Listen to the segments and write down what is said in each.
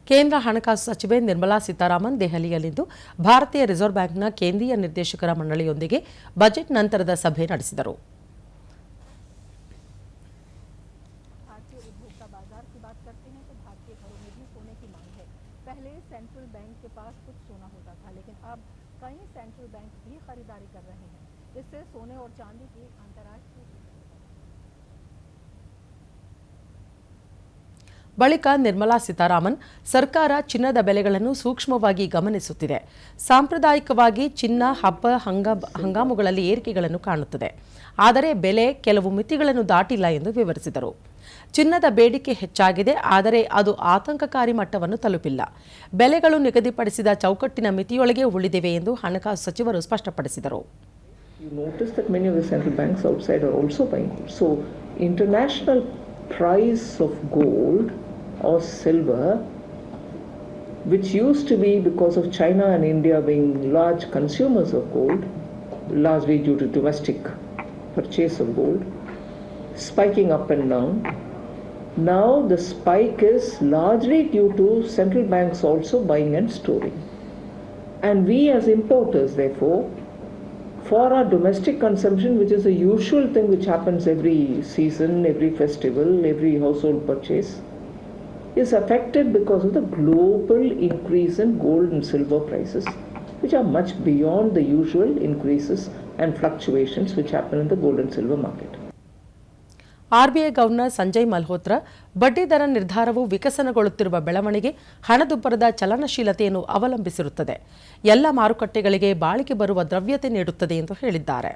ಕೇಂದ್ರ ಹಣಕಾಸು ಸಚಿವೆ ನಿರ್ಮಲಾ ಸೀತಾರಾಮನ್ ದೆಹಲಿಯಲ್ಲಿಂದು ಭಾರತೀಯ ರಿಸರ್ವ್ ಬ್ಯಾಂಕ್ನ ಕೇಂದ್ರೀಯ ನಿರ್ದೇಶಕರ ಮಂಡಳಿಯೊಂದಿಗೆ ಬಜೆಟ್ ನಂತರದ ಸಭೆ ನಡೆಸಿದರು. ಬಳಿಕ ನಿರ್ಮಲಾ ಸೀತಾರಾಮನ್ ಸರ್ಕಾರ ಚಿನ್ನದ ಬೆಲೆಗಳನ್ನು ಸೂಕ್ಷ್ಮವಾಗಿ ಗಮನಿಸುತ್ತಿದೆ. ಸಾಂಪ್ರದಾಯಿಕವಾಗಿ ಚಿನ್ನ ಹಬ್ಬ ಹಂಗಾಮುಗಳಲ್ಲಿ ಏರಿಕೆಗಳನ್ನು ಕಾಣುತ್ತದೆ. ಆದರೆ ಬೆಲೆ ಕೆಲವು ಮಿತಿಗಳನ್ನು ದಾಟಿಲ್ಲ ಎಂದು ವಿವರಿಸಿದರು. ಚಿನ್ನದ ಬೇಡಿಕೆ ಹೆಚ್ಚಾಗಿದೆ, ಆದರೆ ಅದು ಆತಂಕಕಾರಿ ಮಟ್ಟವನ್ನು ತಲುಪಿಲ್ಲ. ಬೆಲೆಗಳು ನಿಗದಿಪಡಿಸಿದ ಚೌಕಟ್ಟಿನ ಮಿತಿಯೊಳಗೆ ಉಳಿದಿವೆ ಎಂದು ಹಣಕಾಸು ಸಚಿವರು ಸ್ಪಷ್ಟಪಡಿಸಿದರು. Price of gold or silver, which used to be because of China and India being large consumers of gold, largely due to domestic purchase of gold, spiking up and down. Now the spike is largely due to central banks also buying and storing. And we as importers, therefore, for our domestic consumption, which is a usual thing which happens every season, every festival, every household purchase, is affected because of the global increase in gold and silver prices, which are much beyond the usual increases and fluctuations which happen in the gold and silver market. RBI governor Sanjay Malhotra ಬಡ್ಡಿದರ ನಿರ್ಧಾರವು ವಿಕಸನಗೊಳ್ಳುತ್ತಿರುವ ಬೆಳವಣಿಗೆ, ಹಣದುಬ್ಬರದ ಚಲನಶೀಲತೆಯನ್ನು ಅವಲಂಬಿಸಿರುತ್ತದೆ. ಎಲ್ಲ ಮಾರುಕಟ್ಟೆಗಳಿಗೆ ಬಾಳಿಕೆ ಬರುವ ದ್ರವ್ಯತೆ ನೀಡುತ್ತದೆ ಎಂದು ಹೇಳಿದ್ದಾರೆ.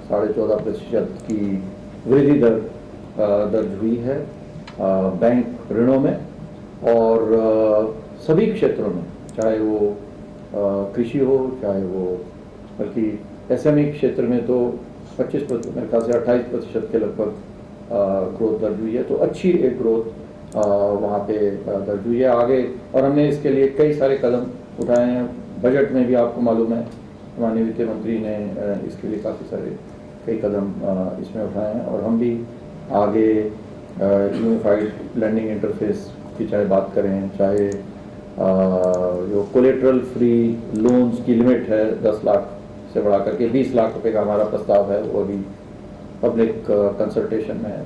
14% दर्ज हुई है बैंक ऋणों में और सभी क्षेत्रों में, चाहे वो कृषि हो, चाहे वो बल्कि एसएमई क्षेत्र में तो 25% मेरे ख्याल से 28% के लगभग ग्रोथ दर्ज हुई है. तो अच्छी एक ग्रोथ वहाँ पे दर्ज हुई है आगे. और हमने इसके लिए कई सारे कदम उठाए हैं. बजट में भी आपको मालूम है माननीय वित्त मंत्री ने इसके लिए काफ़ी सारे कई कदम इसमें उठाए हैं. और हम भी आगे यूनिफाइड लैंडिंग इंटरफेस की चाहे बात करें, चाहे जो कोलेट्रल फ्री लोन्स की लिमिट है 10 लाख से बढ़ा करके 20 लाख रुपए का हमारा प्रस्ताव है, वो अभी पब्लिक कंसल्टेशन में है.